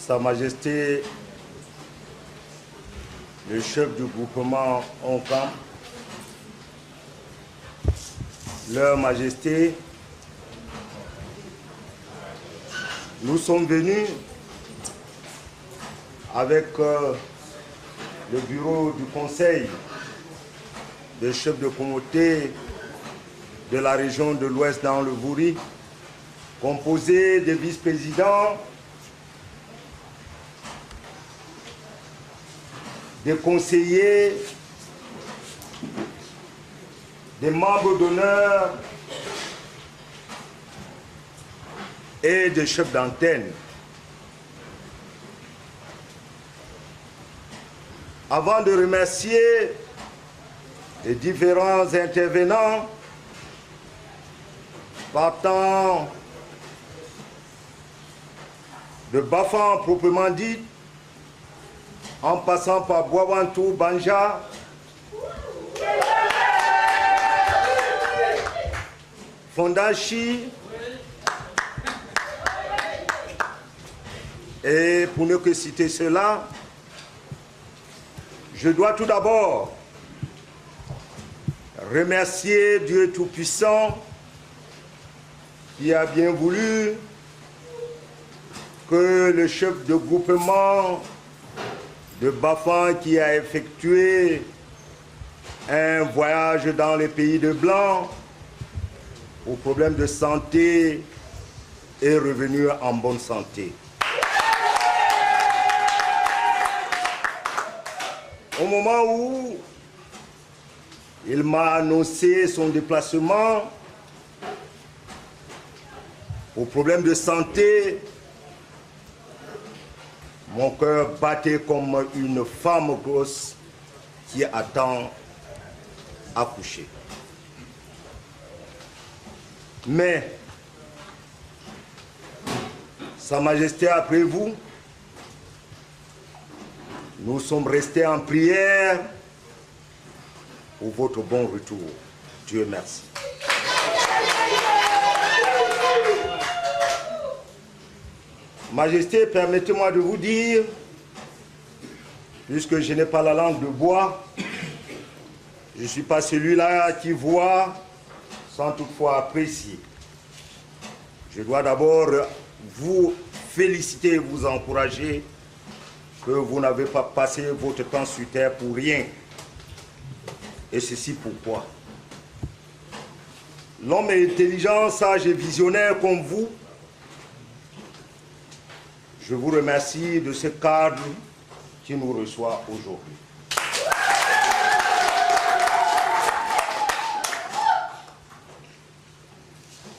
Sa Majesté, le chef du groupement ONCAM, Leur Majesté, nous sommes venus avec le bureau du conseil des chefs de communauté de la région de l'Ouest dans le Vouri, composé des vice-présidents, des conseillers, des membres d'honneur et des chefs d'antenne. Avant de remercier les différents intervenants, partant de Bafan proprement dit, en passant par Boabantou, Banja, Fondachi, et pour ne que citer cela, je dois tout d'abord remercier Dieu Tout-Puissant qui a bien voulu que le chef de groupement de Bafan qui a effectué un voyage dans les pays de Blanc aux problèmes de santé est revenu en bonne santé. Au moment où il m'a annoncé son déplacement aux problèmes de santé, mon cœur battait comme une femme grosse qui attend à coucher. Mais, Sa Majesté, après vous, nous sommes restés en prière pour votre bon retour. Dieu merci. Majesté, permettez-moi de vous dire, puisque je n'ai pas la langue de bois, je ne suis pas celui-là qui voit sans toutefois apprécier. Je dois d'abord vous féliciter et vous encourager que vous n'avez pas passé votre temps sur terre pour rien. Et ceci pourquoi? L'homme est intelligent, sage et visionnaire comme vous. Je vous remercie de ce cadre qui nous reçoit aujourd'hui.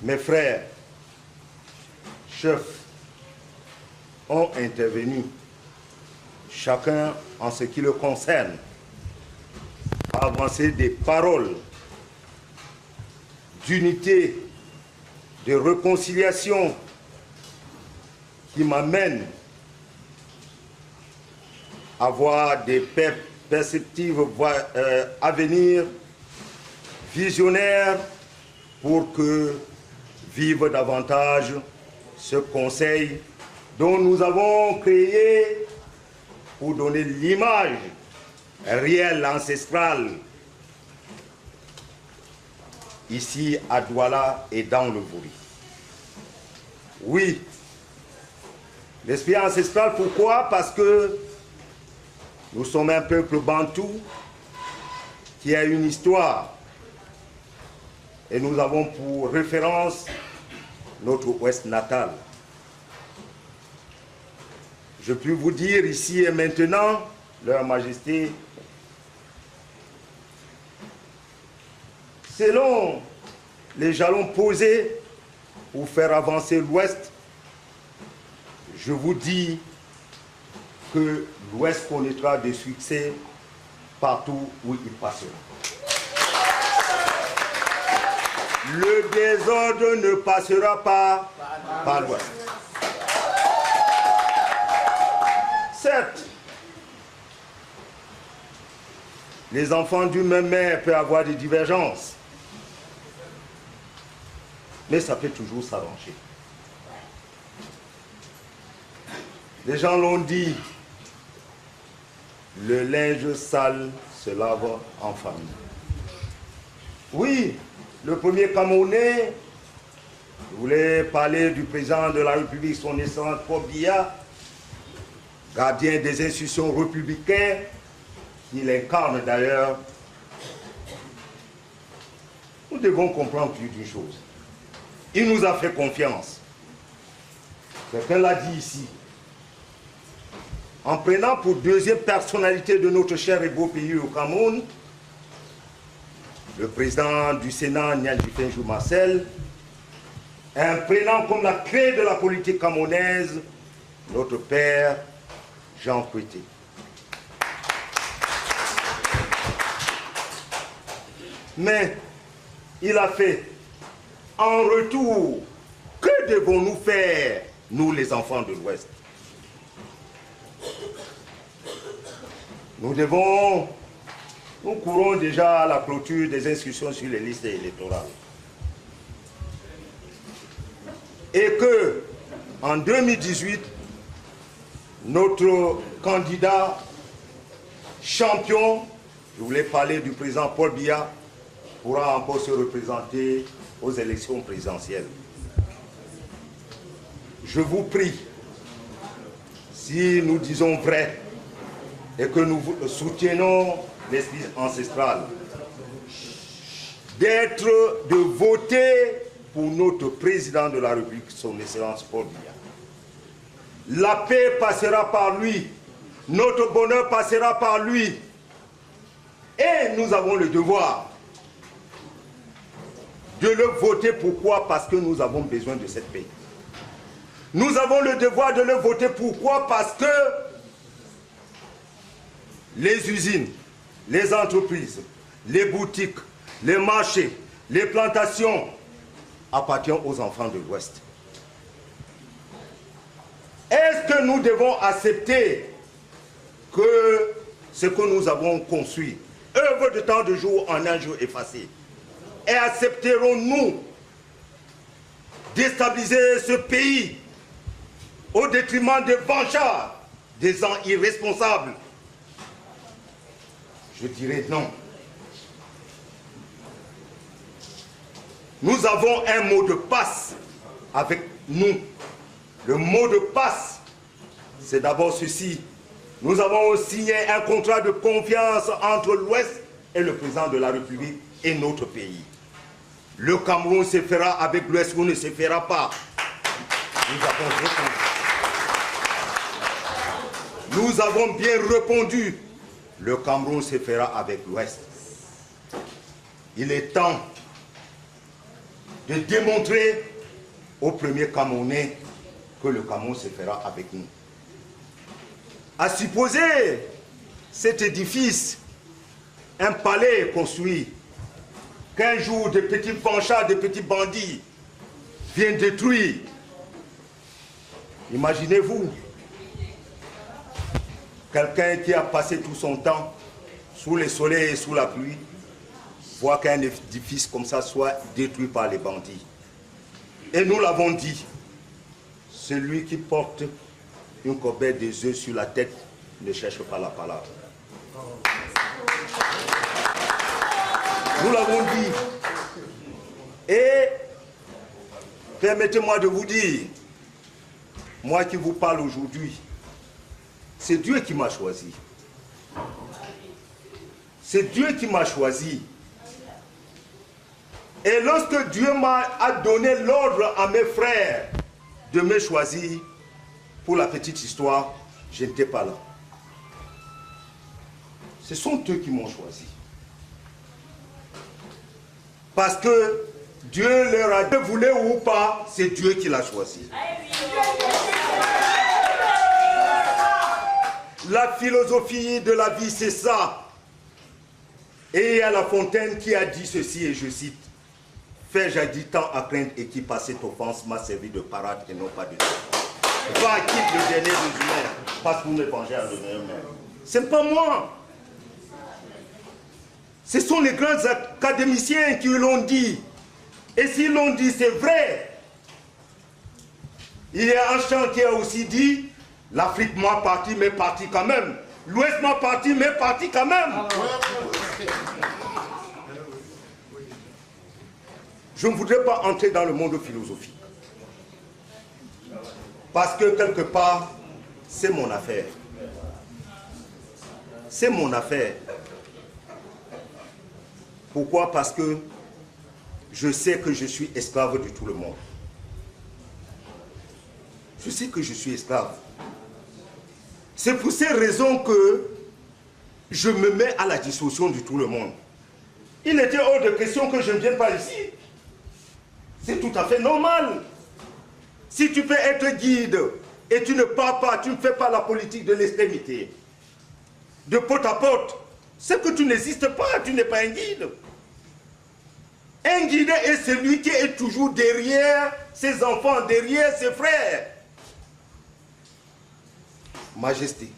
Mes frères, chefs, ont intervenu, chacun en ce qui le concerne, a avancé des paroles d'unité, de réconciliation qui m'amènent à voir des perspectives à venir visionnaires pour que vive davantage ce conseil dont nous avons créé pour donner l'image réelle, ancestrale, ici à Douala et dans le Vouri. Oui, l'esprit ancestral, pourquoi? Parce que nous sommes un peuple bantou qui a une histoire et nous avons pour référence notre ouest natal. Je puis vous dire ici et maintenant, Leur Majesté, selon les jalons posés pour faire avancer l'Ouest, je vous dis que l'Ouest connaîtra des succès partout où il passera. Le désordre ne passera pas par l'Ouest. Certes, les enfants d'une même mère peuvent avoir des divergences, mais ça peut toujours s'arranger. Les gens l'ont dit, le linge sale se lave en famille. Oui, le premier Camerounais, je voulais parler du président de la République, son Excellence Paul Biya, gardien des institutions républicaines, qu'il incarne d'ailleurs. Nous devons comprendre plus d'une chose. Il nous a fait confiance. Quelqu'un l'a dit ici. En prenant pour deuxième personnalité de notre cher et beau pays au Cameroun, le président du Sénat, Nyadji Fenjou Marcel, en prenant comme la clé de la politique camerounaise notre père Jean Kouété. Mais il a fait, en retour, que devons-nous faire, nous les enfants de l'Ouest? Nous courons déjà à la clôture des inscriptions sur les listes électorales. Et que, en 2018, notre candidat champion, je voulais parler du président Paul Biya, pourra encore se représenter aux élections présidentielles. Je vous prie, si nous disons vrai et que nous soutenons l'esprit ancestral, de voter pour notre président de la République, son Excellence Paul Biya. La paix passera par lui, notre bonheur passera par lui, et nous avons le devoir de le voter. Pourquoi? Parce que nous avons besoin de cette paix. Nous avons le devoir de le voter. Pourquoi? Parce que les usines, les entreprises, les boutiques, les marchés, les plantations appartiennent aux enfants de l'Ouest. Est-ce que nous devons accepter que ce que nous avons construit, œuvre de tant de jours en un jour effacé, et accepterons-nous déstabiliser ce pays au détriment des vanchards, des gens irresponsables? Je dirais non. Nous avons un mot de passe avec nous. Le mot de passe, c'est d'abord ceci. Nous avons signé un contrat de confiance entre l'Ouest et le président de la République et notre pays. Le Cameroun se fera avec l'Ouest ou ne se fera pas. Nous avons répondu. Nous avons bien répondu. Le Cameroun se fera avec l'Ouest. Il est temps de démontrer aux premiers Camerounais que le Cameroun se fera avec nous. À supposer cet édifice, un palais construit, qu'un jour de petits vanchards, de petits bandits viennent détruire. Imaginez-vous, quelqu'un qui a passé tout son temps sous le soleil et sous la pluie, voit qu'un édifice comme ça soit détruit par les bandits. Et nous l'avons dit, celui qui porte une corbeille des œufs sur la tête ne cherche pas la palabre. Nous l'avons dit. Et permettez-moi de vous dire, moi qui vous parle aujourd'hui, c'est Dieu qui m'a choisi. C'est Dieu qui m'a choisi. Et lorsque Dieu a donné l'ordre à mes frères de me choisir, pour la petite histoire, je n'étais pas là. Ce sont eux qui m'ont choisi. Parce que Dieu leur a dit, voulez ou pas, c'est Dieu qui l'a choisi. La philosophie de la vie, c'est ça. Et il y a La Fontaine qui a dit ceci, et je cite, « Fais jadis tant à craindre et qui par cette offense m'a servi de parade et non pas de défense. Va quitte le dernier des humains, parce que vous me vengez à devenir humain. » Ce n'est pas moi. Ce sont les grands académiciens qui l'ont dit. Et s'ils l'ont dit, c'est vrai. Il y a un chant qui a aussi dit, l'Afrique m'a parti, mais parti quand même. L'Ouest m'a parti, mais parti quand même. Je ne voudrais pas entrer dans le monde philosophique. Parce que quelque part, c'est mon affaire. C'est mon affaire. Pourquoi? Parce que je sais que je suis esclave de tout le monde. Je sais que je suis esclave. C'est pour ces raisons que je me mets à la disposition de tout le monde. Il était hors de question que je ne vienne pas ici. C'est tout à fait normal. Si tu peux être guide et tu ne pars pas, tu ne fais pas la politique de l'extrémité, de porte à porte, c'est que tu n'existes pas, tu n'es pas un guide. Un guide est celui qui est toujours derrière ses enfants, derrière ses frères. Majesté,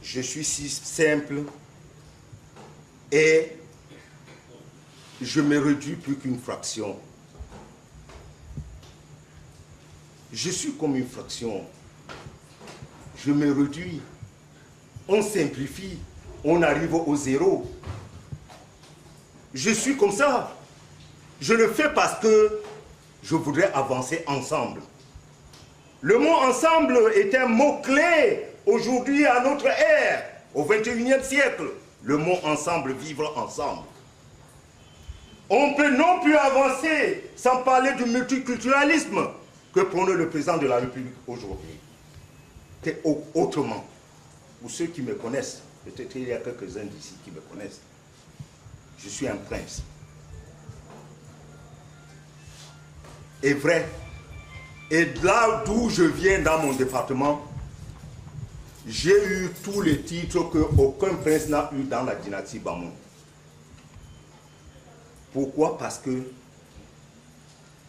je suis si simple et je me réduis plus qu'une fraction. Je suis comme une fraction. Je me réduis. On simplifie. On arrive au zéro. Je suis comme ça. Je le fais parce que je voudrais avancer ensemble. Le mot ensemble est un mot clé aujourd'hui à notre ère, au XXIe siècle. Le mot ensemble, vivre ensemble. On peut non plus avancer sans parler du multiculturalisme que prône le président de la République aujourd'hui. C'est autrement. Pour ceux qui me connaissent, peut-être il y a quelques-uns d'ici qui me connaissent, je suis un prince. Et vrai. Et là d'où je viens dans mon département, j'ai eu tous les titres qu'aucun prince n'a eu dans la dynastie Bamou. Pourquoi? Parce que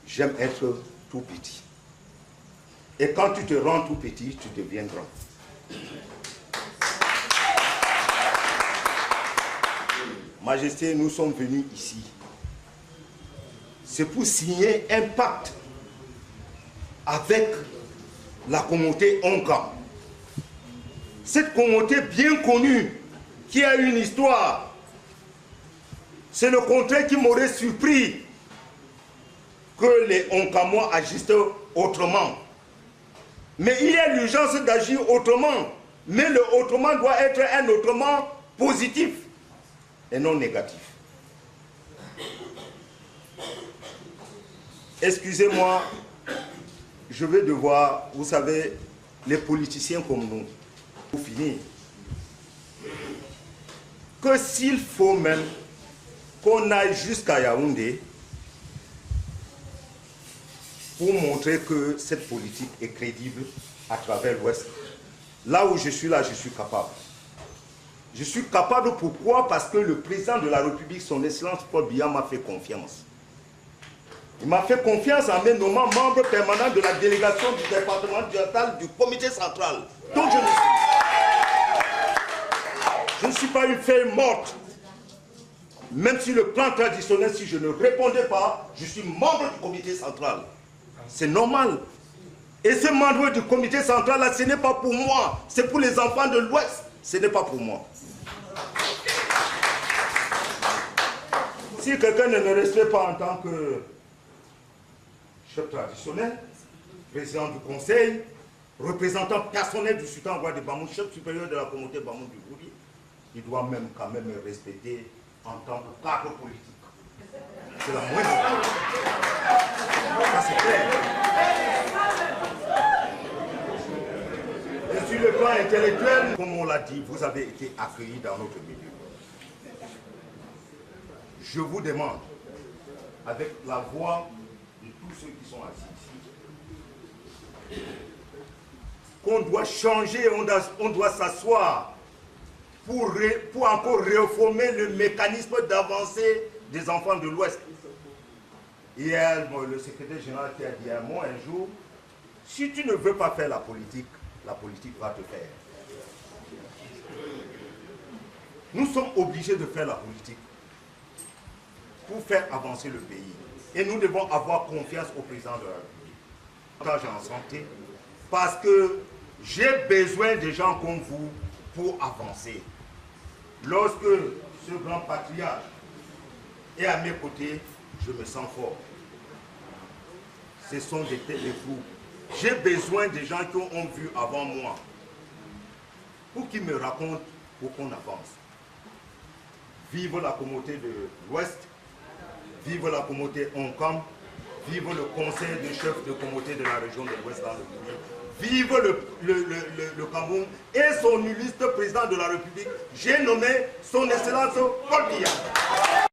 j'aime être tout petit. Et quand tu te rends tout petit, tu deviens grand. Majesté, nous sommes venus ici. C'est pour signer un pacte avec la communauté Onka. Cette communauté bien connue, qui a une histoire, c'est le contraire qui m'aurait surpris que les Onkamois agissent autrement. Mais il y a l'urgence d'agir autrement. Mais le autrement doit être un autrement positif et non négatif. Excusez-moi, je vais devoir, vous savez, les politiciens comme nous, pour finir, que s'il faut même qu'on aille jusqu'à Yaoundé pour montrer que cette politique est crédible à travers l'Ouest. Là où je suis là, je suis capable. Je suis capable pourquoi? Parce que le président de la République, son Excellence Paul Biya, m'a fait confiance. Il m'a fait confiance en me nommant membre permanent de la délégation du département du comité central. Donc je ne suis pas une feuille morte. Même si le plan traditionnel, si je ne répondais pas, je suis membre du comité central. C'est normal. Et ce mandat du comité central, là, ce n'est pas pour moi. C'est pour les enfants de l'Ouest. Ce n'est pas pour moi. Si quelqu'un ne me respecte pas en tant que chef traditionnel, président du conseil, représentant personnel du sultan roi de Bamou, chef supérieur de la communauté Bamou du Gouri, il doit même quand même me respecter en tant que cadre politique. C'est la moindre. Ça c'est clair. Et sur le plan intellectuel, comme on l'a dit, vous avez été accueillis dans notre milieu. Je vous demande, avec la voix de tous ceux qui sont assis ici, qu'on doit changer, on doit s'asseoir pour encore réformer le mécanisme d'avancée des enfants de l'Ouest. Hier, le secrétaire général qui a dit à moi un jour, si tu ne veux pas faire la politique va te faire. Nous sommes obligés de faire la politique pour faire avancer le pays. Et nous devons avoir confiance au président de la République. En santé, parce que j'ai besoin de gens comme vous pour avancer. Lorsque ce grand patriarche est à mes côtés, je me sens fort. Ce sont des têtes de fous. J'ai besoin de gens qui ont vu avant moi pour qu'ils me racontent pour qu'on avance. Vive la communauté de l'Ouest, vive la communauté Oncam, vive le conseil des chefs de communauté de la région de l'Ouest dans le pays, vive le Cameroun et son illustre président de la République, j'ai nommé son Excellence Paul Biya.